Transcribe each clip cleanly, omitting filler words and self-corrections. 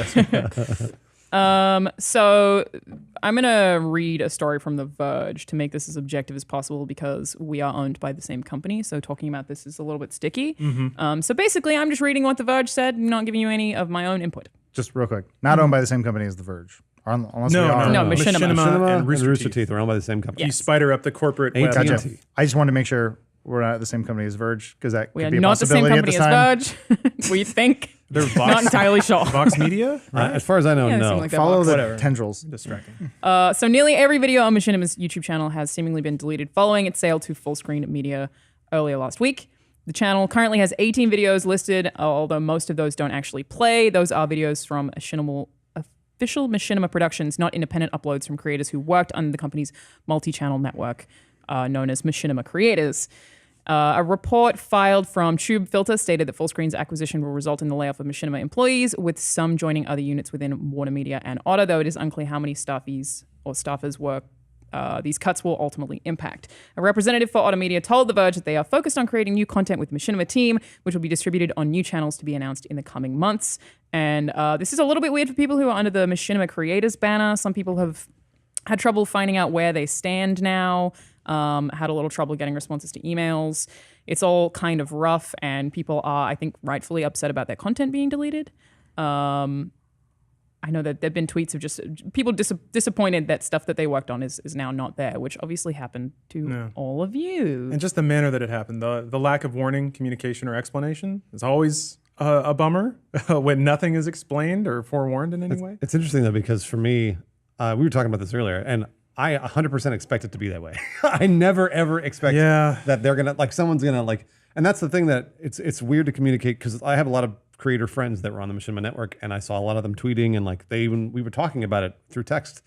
podcast. So I'm going to read a story from The Verge to make this as objective as possible because we are owned by the same company. So talking about this is a little bit sticky. So basically, I'm just reading what The Verge said, not giving you any of my own input. Just real quick. Not owned by the same company as The Verge. Unless No, we are. No, Machinima. and Rooster Teeth. They're owned by the same company. You spider up the corporate web. AT&T. Gotcha. I just wanted to make sure we're not the same company as Verge because that We could are be a not the same possibility company at as this time. Verge. We think. They're Not entirely sure. Vox Media? Right? As far as I know, Yeah, they no. seem like they're Follow Vox. the Whatever. tendrils. Distracting. So nearly every video on Machinima's YouTube channel has seemingly been deleted following its sale to Full Screen Media earlier last week. The channel currently has 18 videos listed, although most of those don't actually play. Those are videos from official Machinima productions, not independent uploads from creators who worked under the company's multi-channel network known as Machinima Creators. A report filed from Tube Filter stated that Full Screen's acquisition will result in the layoff of Machinima employees, with some joining other units within Warner Media and Otter, though it is unclear how many staffies or staffers work these cuts will ultimately impact. A representative for Otter Media told The Verge that they are focused on creating new content with Machinima team, which will be distributed on new channels to be announced in the coming months. And this is a little bit weird for people who are under the Machinima Creators banner. Some people have had trouble finding out where they stand now, had a little trouble getting responses to emails. It's all kind of rough, and people are, I think, rightfully upset about their content being deleted. I know that there have been tweets of just people disappointed that stuff that they worked on is now not there, which obviously happened to all of you. And just the manner that it happened, the lack of warning, communication, or explanation is always a bummer when nothing is explained or forewarned in any way. It's interesting, though, because for me, we were talking about this earlier, and I 100% expect it to be that way. I never, ever expect that they're going to, like, someone's going to, like, and that's the thing that it's weird to communicate, because I have a lot of creator friends that were on the Machinima network, and I saw a lot of them tweeting, and like we were talking about it through text,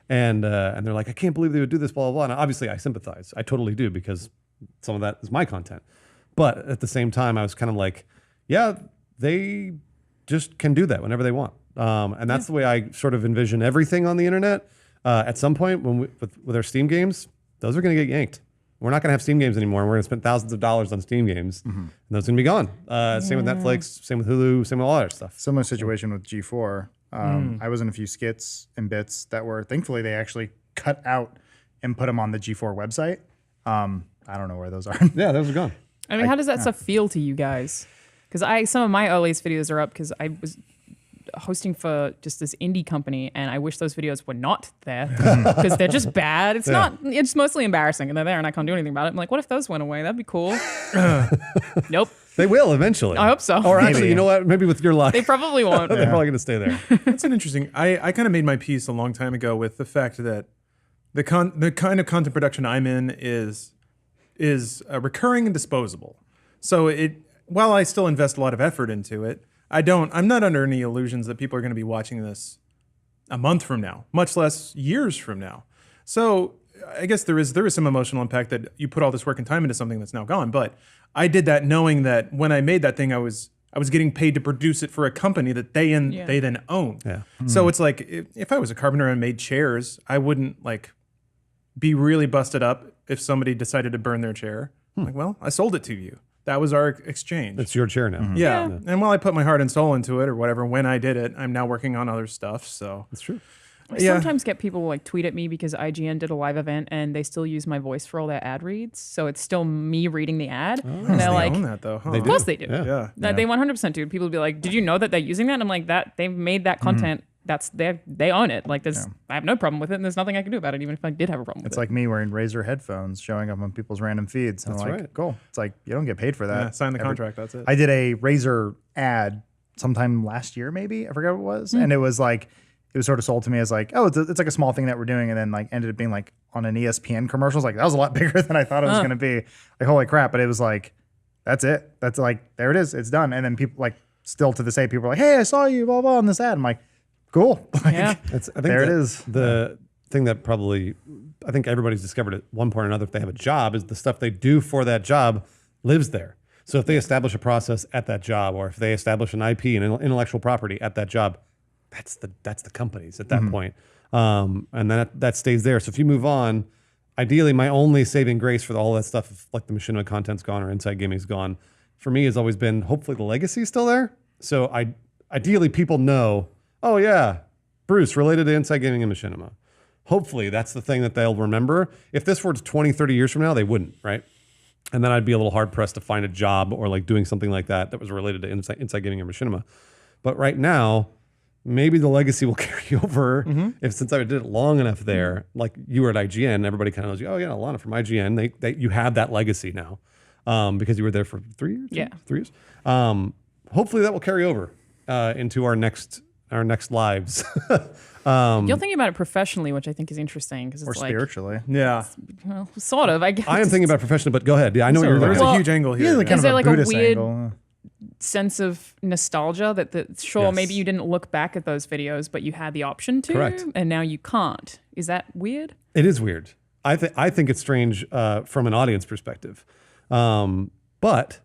and they're like, I can't believe they would do this, blah, blah, blah. And obviously I sympathize. I totally do, because some of that is my content. But at the same time, I was kind of like, yeah, they just can do that whenever they want. And that's the way I sort of envision everything on the internet. At some point, when with our Steam games, those are going to get yanked. We're not going to have Steam games anymore. We're going to spend thousands of dollars on Steam games, and those are going to be gone. Same with Netflix, same with Hulu, same with all that stuff. Similar situation with G4. I was in a few skits and bits that were, thankfully, they actually cut out and put them on the G4 website. I don't know where those are. Yeah, those are gone. I mean, how does that stuff feel to you guys? Because some of my earliest videos are up because I was hosting for just this indie company, and I wish those videos were not there because they're just bad. It's not. It's mostly embarrassing, and they're there, and I can't do anything about it. I'm like, what if those went away? That'd be cool. Nope. They will eventually. I hope so. Or actually, you know what? Maybe with your luck, They probably won't. they're probably going to stay there. That's an interesting. I kind of made my peace a long time ago with the fact that the kind of content production I'm in is recurring and disposable. So while I still invest a lot of effort into it, I'm not under any illusions that people are going to be watching this a month from now, much less years from now. So I guess there is some emotional impact that you put all this work and time into something that's now gone. But I did that knowing that when I made that thing, I was getting paid to produce it for a company that they then own. Yeah. So it's like if I was a carpenter and made chairs, I wouldn't like be really busted up if somebody decided to burn their chair. Like, well, I sold it to you. That was our exchange. It's your chair now. Yeah. And while I put my heart and soul into it or whatever, when I did it, I'm now working on other stuff. So That's true. I sometimes get people like tweet at me because IGN did a live event and they still use my voice for all their ad reads. So it's still me reading the ad. And they're like, own that though. Huh? They of course they do. Yeah. They 100% do. People will be like, did you know that they're using that? And I'm like, they've made that content. They own it. Like I have no problem with it, and there's nothing I can do about it, even if I did have a problem with it. It's like me wearing Razer headphones showing up on people's random feeds. And That's I'm like, right. cool. It's like, you don't get paid for that. Yeah, sign the contract. That's it. I did a Razer ad sometime last year, maybe. I forgot what it was. And it was like, it was sort of sold to me as like, oh, it's like a small thing that we're doing. And then like ended up being like on an ESPN commercial. It's like, that was a lot bigger than I thought it was going to be. Like, holy crap. But it was like, that's it. That's like, there it is. It's done. And then people like, still to this day, people are like, hey, I saw you, blah, blah, on this ad. I'm like, cool. Like, Yeah. I think there it is. The thing that probably, I think everybody's discovered at one point or another, if they have a job, is the stuff they do for that job lives there. So if they establish a process at that job, or if they establish an IP and intellectual property at that job, that's the company's at that point. And then that stays there. So if you move on, ideally, my only saving grace for all that stuff, if like the Machinima content's gone or Inside Gaming's gone, for me has always been hopefully the legacy's still there. So ideally, people know, oh yeah, Bruce related to Inside Gaming and Machinima. Hopefully that's the thing that they'll remember. If this were 20, 30 years from now, they wouldn't, right? And then I'd be a little hard pressed to find a job or like doing something like that was related to Inside Gaming and Machinima. But right now, maybe the legacy will carry over if since I did it long enough there, like you were at IGN, everybody kind of knows you. Oh yeah, Alana from IGN. You have that legacy now because you were there for 3 years. Yeah, 3 years. Hopefully that will carry over into our next lives. You're thinking about it professionally, which I think is interesting because it's Or spiritually. Yeah. well, sort of. I guess I am thinking about it professionally, but go ahead. Yeah, I know what you're There's looking a at. huge angle here. Yeah, like kind Is of there a like a Buddhist weird- angle. sense of nostalgia that sure Yes. maybe you didn't look back at those videos, but you had the option to, Correct. and now you can't. Is that weird? It is weird. I think it's strange from an audience perspective. But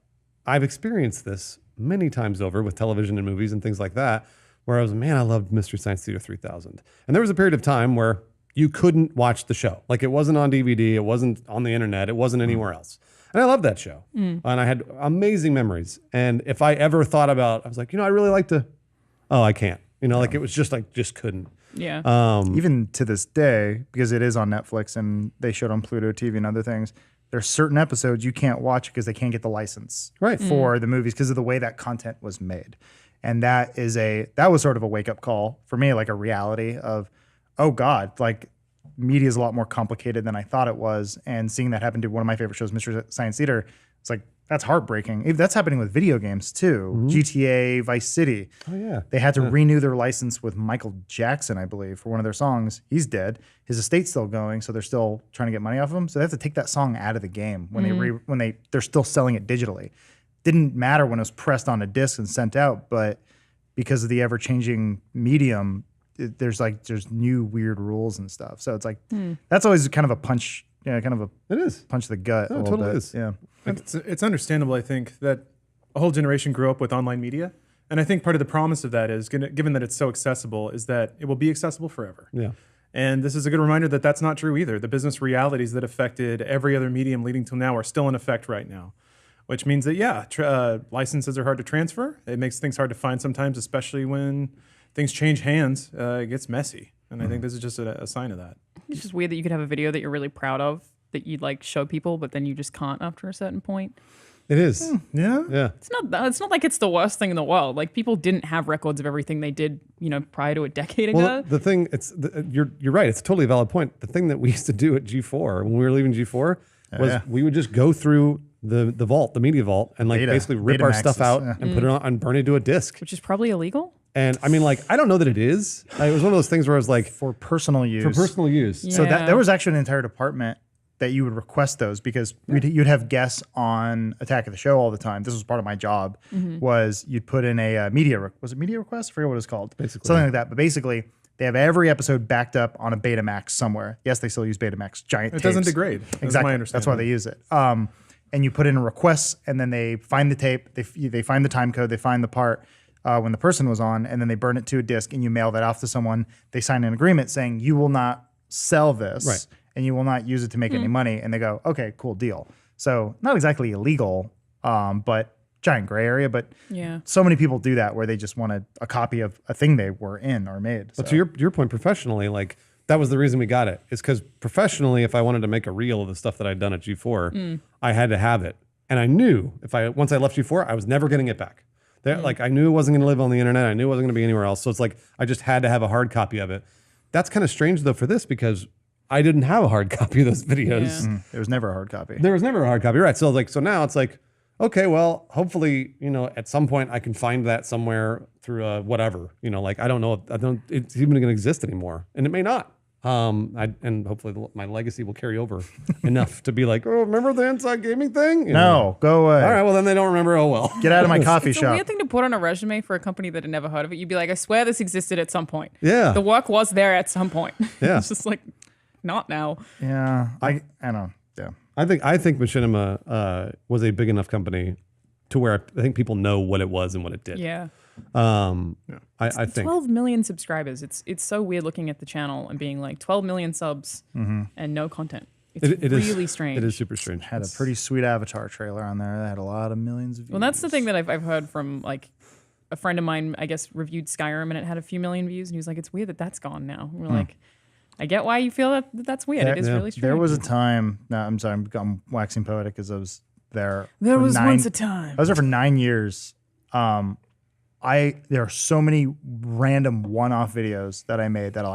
I've experienced this many times over with television and movies and things like that, where I was, man, I loved Mystery Science Theater 3000. And there was a period of time where you couldn't watch the show. Like it wasn't on DVD, it wasn't on the internet, it wasn't anywhere else. And I loved that show. And I had amazing memories. And if I ever thought about, I was like, I really like to, I can't. Like it was just like, just couldn't. Yeah. Even to this day, because it is on Netflix and they showed on Pluto TV and other things, there's certain episodes you can't watch because they can't get the license for the movies because of the way that content was made. And that was sort of a wake up call for me, like a reality of, oh God, like media is a lot more complicated than I thought it was. And seeing that happen to one of my favorite shows, Mystery Science Theater, it's like, that's heartbreaking. That's happening with video games too. GTA, Vice City. Oh yeah. They had to renew their license with Michael Jackson, I believe, for one of their songs. He's dead. His estate's still going, so they're still trying to get money off of him. So they have to take that song out of the game when they're still selling it digitally. Didn't matter when it was pressed on a disc and sent out, but because of the ever changing medium, there's new weird rules and stuff. So it's like that's always kind of a punch. Yeah, kind of a It is. punch to the gut. No, a it little totally bit. is. Yeah. It's understandable, I think, that a whole generation grew up with online media. And I think part of the promise of that is, given that it's so accessible, is that it will be accessible forever. Yeah. And this is a good reminder that that's not true either. The business realities that affected every other medium leading till now are still in effect right now, which means that, licenses are hard to transfer. It makes things hard to find sometimes, especially when things change hands. It gets messy. And I think this is just a sign of that. It's just weird that you could have a video that you're really proud of that you'd like show people, but then you just can't after a certain point. It is. Yeah. Yeah. It's not like it's the worst thing in the world. Like people didn't have records of everything they did, prior to a decade ago. Well, the thing, you're right. It's a totally valid point. The thing that we used to do at G4 when we were leaving G4 was we would just go through the vault, the media vault, and like basically rip our stuff out and put it on and burn it to a disc. Which is probably illegal. And I mean, like, I don't know that it is. It was one of those things where I was like, For personal use. for personal use. Yeah. So there was actually an entire department that you would request those because you'd have guests on Attack of the Show all the time. This was part of my job. Was you'd put in a media request? I forget what it was called. Basically. Something like that. But basically, they have every episode backed up on a Betamax somewhere. Yes, they still use Betamax, giant It tapes. doesn't degrade. That's Exactly. my understanding. That's why they use it. And you put in a request, and then they find the tape. They find the time code. They find the part when the person was on, and then they burn it to a disc, and you mail that off to someone. They sign an agreement saying you will not sell this, Right. and you will not use it to make any money. And they go, okay, cool deal. So not exactly illegal, but giant gray area. But Yeah. so many people do that where they just want a copy of a thing they were in or made. But So. to your point, professionally, like that was the reason we got it. Is because professionally, if I wanted to make a reel of the stuff that I'd done at G4, I had to have it, and I knew once I left G4, I was never getting it back. Like I knew it wasn't going to live on the internet. I knew it wasn't going to be anywhere else. So it's like I just had to have a hard copy of it. That's kind of strange though for this because I didn't have a hard copy of those videos. Yeah. There was never a hard copy. There was never a hard copy, right? So now it's like, okay, well, hopefully, at some point I can find that somewhere through whatever. Like I don't know if it's even going to exist anymore, and it may not. And hopefully my legacy will carry over enough to be like, oh, remember the Inside Gaming thing? No, go away. All right, well then they don't remember. Oh well. Get out of my coffee It's a shop. weird thing to put on a resume for a company that had never heard of it. You'd be like, I swear this existed at some point. Yeah. The work was there at some point. Yeah. It's just like, not now. Yeah, I know. Yeah. I think Machinima was a big enough company to where I think people know what it was and what it did. Yeah. I think 12 million subscribers. It's so weird looking at the channel and being like 12 million subs and no content. It's it is really strange. It is super strange. Had a pretty sweet Avatar trailer on there that had a lot of millions of views. Well, that's the thing that I've heard from like a friend of mine, I guess, reviewed Skyrim and it had a few million views, and he was like, "It's weird that that's gone now." And we're like, "I get why you feel that's weird. It is really strange." There was a time. No, I'm sorry, I'm waxing poetic because I was there. There for was nine- once a time. I was there for 9 years. There are so many random one-off videos that I made that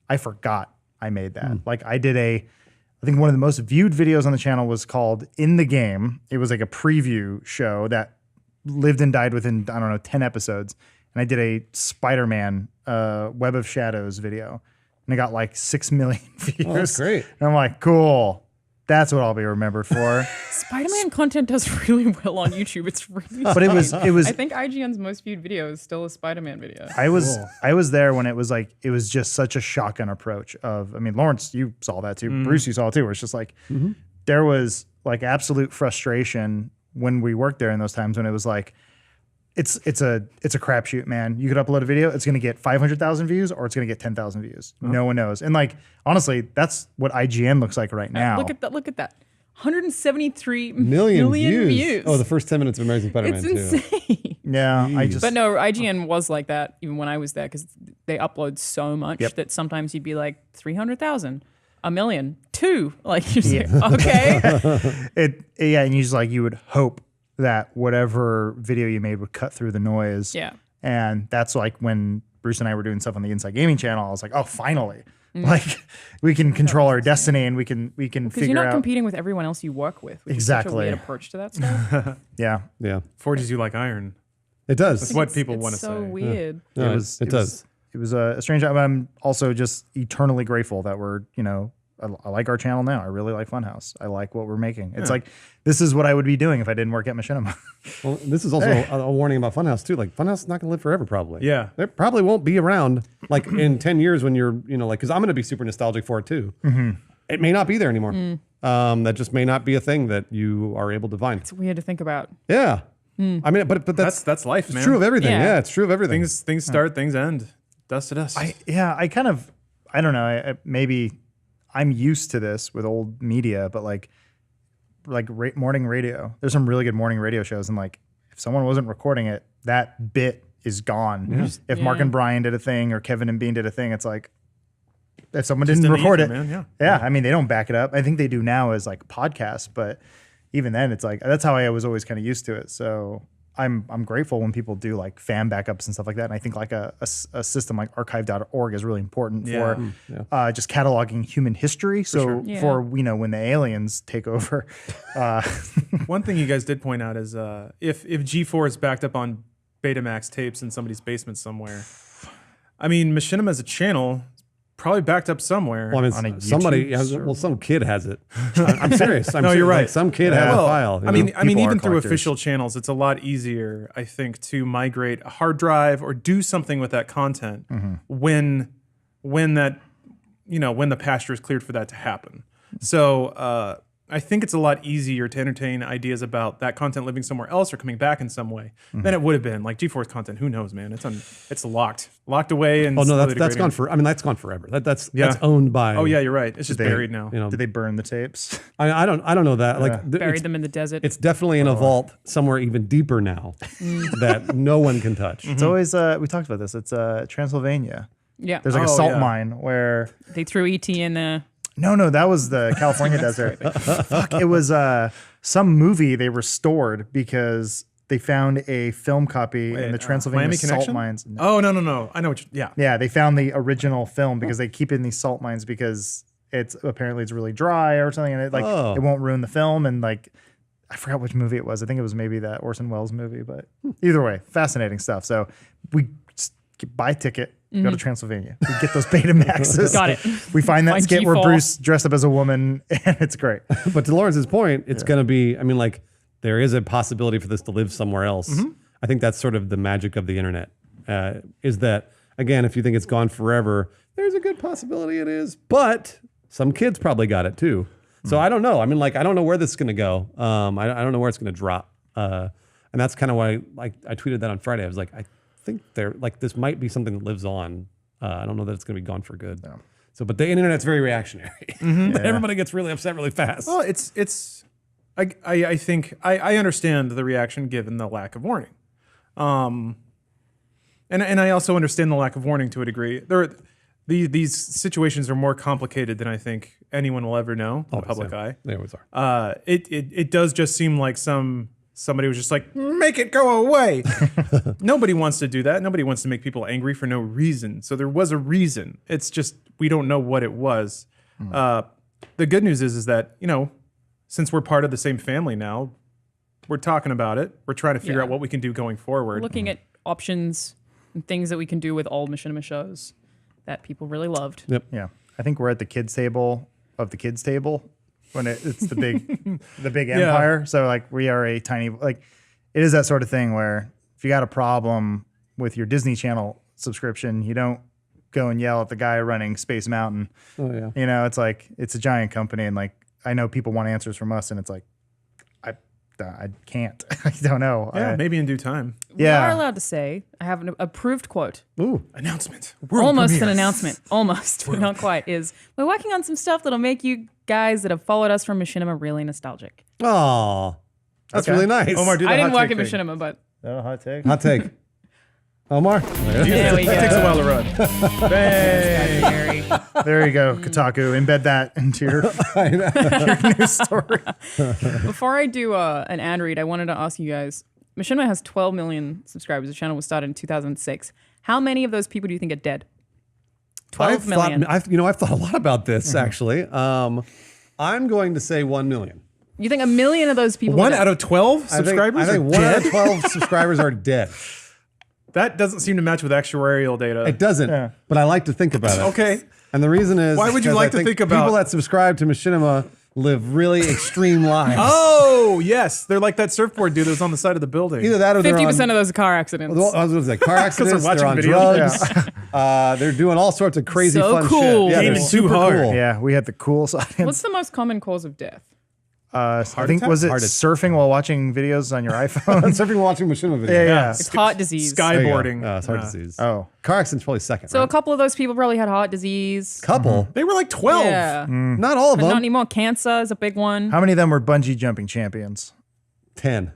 I forgot I made that. Like I think one of the most viewed videos on the channel was called In the Game. It was like a preview show that lived and died within, I don't know, 10 episodes. And I did a Spider-Man Web of Shadows video. And I got like 6 million views. Oh, that's great. And I'm like, cool. That's what I'll be remembered for. Spider-Man content does really well on YouTube. It's really But it was I think IGN's most viewed video is still a Spider-Man video. I was there when it was just such a shotgun approach of, I mean, Lawrence, you saw that too. Bruce, you saw it too, where it's just like, there was like absolute frustration when we worked there in those times when it was like, it's a crapshoot, man. You could upload a video, it's going to get 500,000 views or it's going to get 10,000 views. No one knows. And like, honestly, that's what IGN looks like right now. Look at that. 173 million million views. Oh, the first 10 minutes of Amazing Spider-Man It's too. insane. Yeah, But no, IGN was like that even when I was there because they upload so much that sometimes you'd be like 300,000, a million, 2. Like you're just like, okay. And you just like, you would hope that whatever video you made would cut through the noise. Yeah. And that's like when Bruce and I were doing stuff on the Inside Gaming channel, I was like, oh, finally. Like we can control our destiny and we can Because figure you're not out. competing with everyone else you work with. Which Exactly. Is such a weird approach to that stuff. Yeah. Forges you like iron. It does. That's what people It's want to so say. weird. No, It does. It was a strange time. But I'm also just eternally grateful that we're, I like our channel now. I really like Funhaus. I like what we're making. It's like, this is what I would be doing if I didn't work at Machinima. Well, this is also a warning about Funhaus too. Like Funhaus is not going to live forever, probably. Yeah. It probably won't be around like in 10 years when you're, like, because I'm going to be super nostalgic for it too. It may not be there anymore. That just may not be a thing that you are able to find. It's weird to think about. Yeah. I mean, but That's life, it's man. true of everything. Yeah. Yeah, it's true of everything. Things start, things end. Dust to dust. I don't know. Maybe I'm used to this with old media, but like morning radio. There's some really good morning radio shows, and like if someone wasn't recording it, that bit is gone. If Mark and Brian did a thing or Kevin and Bean did a thing, it's like if someone didn't record it, man. yeah. I mean, they don't back it up. I think they do now as like podcasts, but even then, it's like that's how I was always kind of used to it. So I'm grateful when people do like fan backups and stuff like that. And I think like a system like archive.org is really important for just cataloging human history. So for when the aliens take over. One thing you guys did point out is if G4 is backed up on Betamax tapes in somebody's basement somewhere, I mean, Machinima as a channel probably backed up somewhere. Well, I mean, on a somebody YouTube has, server. well, some kid has it. I'm serious. No, you're right. Like, some kid has a file. I mean, People are even through collectors. official channels, it's a lot easier, I think, to migrate a hard drive or do something with that content when that, when the pasture is cleared for that to happen. So I think it's a lot easier to entertain ideas about that content living somewhere else or coming back in some way than it would have been. Like G4's content, who knows, man? It's locked away. And oh no, slowly that's degrading. gone for. I mean, that's gone forever. That's owned by. Oh yeah, you're right. It's just buried now. Did they burn the tapes? I don't know that. Like Buried them in the desert. It's definitely in a vault somewhere even deeper now that no one can touch. It's always we talked about this. It's Transylvania. yeah. There's like a Oh, salt yeah. mine where They threw ET in there. no, that was the California desert. Fuck, it was some movie they restored because they found a film copy in the Transylvania Miami salt Connection? mines. Oh no. I know what. Yeah, they found the original film because they keep it in these salt mines because it's really dry or something, and it it won't ruin the film. And like, I forgot which movie it was. I think it was maybe that Orson Welles movie, but either way, fascinating stuff. So we just buy a ticket, go to Transylvania, we get those Betamaxes. Got it. We find that Find skit where G4. Bruce dressed up as a woman, and it's great. But to Lawrence's point, it's going to be. I mean, like there is a possibility for this to live somewhere else. I think that's sort of the magic of the internet. Is that again, if you think it's gone forever, there's a good possibility it is, but some kids probably got it too. So I don't know. I mean, like, I don't know where this is going to go. I don't know where it's going to drop. And that's kind of why, like, I tweeted that on Friday. I was like, I think this might be something that lives on. I don't know that it's going to be gone for good. No. So, but the internet's very reactionary. Everybody gets really upset really fast. Well, I think I understand the reaction given the lack of warning. And I also understand the lack of warning to a degree. These situations are more complicated than I think anyone will ever know in the public eye. They always are. It does just seem like somebody was just like, make it go away. Nobody wants to do that. Nobody wants to make people angry for no reason. So there was a reason. It's just we don't know what it was. The good news is that, since we're part of the same family now, we're talking about it. We're trying to figure out what we can do going forward. Looking at options and things that we can do with old Machinima shows that people really loved. Yep. Yeah. I think we're at the kids table of the kids table when it's the big the big empire. So like we are a tiny, like it is that sort of thing where if you got a problem with your Disney Channel subscription, you don't go and yell at the guy running Space Mountain. Oh yeah. It's like it's a giant company, and like I know people want answers from us, and it's like I can't. I don't know. Yeah, maybe in due time. We are allowed to say, I have an approved quote. Ooh. Announcement. Almost an announcement. Almost, but not quite. We're working on some stuff that'll make you guys that have followed us from Machinima really nostalgic. Oh, that's really nice. Omar, do the I didn't hot work take at thing. Machinima, but Hot take. Hot take. Omar. there we go. That takes a while to run. Bang. Gary. There you go, Kotaku. Embed that into your news story. Before I do an ad read, I wanted to ask you guys, Machinima has 12 million subscribers. The channel was started in 2006. How many of those people do you think are dead? 12 million. I've thought a lot about this actually. I'm going to say 1 million. You think 1 million of those people One are dead? out of 12 subscribers I think are 1 out dead? of 12 subscribers are dead. That doesn't seem to match with actuarial data. It doesn't, but I like to think about it. Okay. And the reason is, Why would you because like I to think think about- people that subscribe to Machinima live really extreme lives? Oh, yes. They're like that surfboard dude that was on the side of the building. Either that or 50% they're on, of those are car accidents. well, I was going to say car accidents. They're watching on videos. drugs. They're doing all sorts of crazy So fun cool. shit. Yeah, they're Gaming too super hard. cool. Yeah, we had the cool audience. What's the most common cause of death? I think attack? was it Heart attack. surfing while watching videos on your iPhone? Surfing while watching Machinima videos. yeah. It's heart disease. There you go. Skyboarding. It's heart disease. Oh, Car accident's probably second. So right? a couple of those people probably had heart disease. Couple. They were like 12. Yeah. Not all of But them. not anymore. Cancer is a big one. how many of them were bungee jumping champions? 10.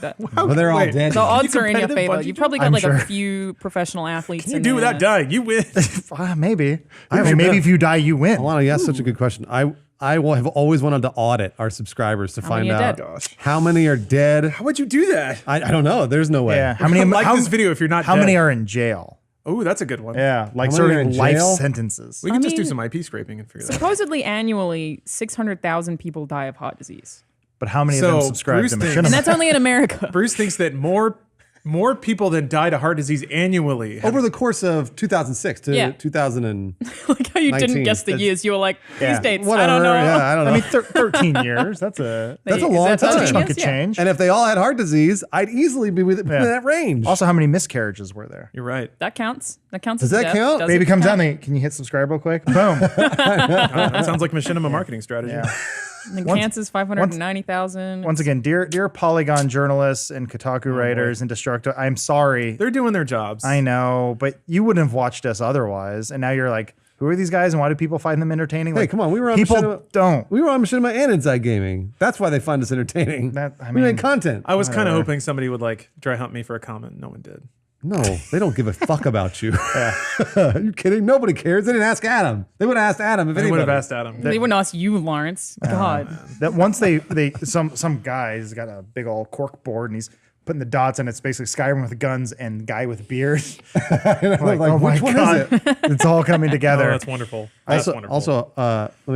That- But they're all Wait. dead. the odds are in your competitive favor. bungee You probably got I'm like sure. a few professional athletes. Can you in do there. without dying? You win. Maybe. I mean, maybe if you die, you win. Alana, you asked such a good question. I will have always wanted to audit our subscribers to find many are out dead? how many are dead. How would you do that? I don't know. There's no way. Yeah. How many? Like how, this video if you're not How dead. many are in jail? Oh, that's a good one. Yeah, like How many are serving in life jail? sentences. We can just do mean- some IP scraping and figure that out. Supposedly annually, 600,000 people die of heart disease. But how many of So, them subscribe Bruce to thinks- Machinima? And that's only in America. Bruce thinks that more people than die to heart disease annually. have- Over the course of 2006 to Yeah. 2000 and Like how you 19. didn't guess the years. You were like, these dates, whatever. I don't know. Yeah, I don't know. I mean, 13 years. That's a That's a Is long that time. that's a 13 chunk years? of Yeah. change. and if they all had heart disease, I'd easily be within Yeah. that range. Also, how many miscarriages were there? You're right. That counts. That counts. Does as that death. count? Does Baby it comes count? down. Can you hit subscribe real quick? Boom. That sounds like Machinima marketing strategy. Yeah. And then cancer's 590,000. Once again, dear Polygon journalists and Kotaku writers and Destructo, I'm sorry. They're doing their jobs. I know, but you wouldn't have watched us otherwise. And now you're like, who are these guys and why do people find them entertaining? Hey, Like, come on. We were on people Machinima. don't. We were on Machinima and Inside Gaming. That's why they find us entertaining. I we mean- made content. I was kind of hoping somebody would like dry hump me for a comment. No one did. No, they don't give a fuck about you. Are you kidding? Nobody cares. They didn't ask Adam. They would have asked Adam if They would anybody. have asked Adam. They wouldn't ask you, Lawrence. God. That once they some guy's got a big old cork board and he's putting the dots and it's basically Skyrim with guns and guy with beard. Like, oh my which one god, is it? it's all coming Oh, together. that's wonderful. That's wonderful. Also, let me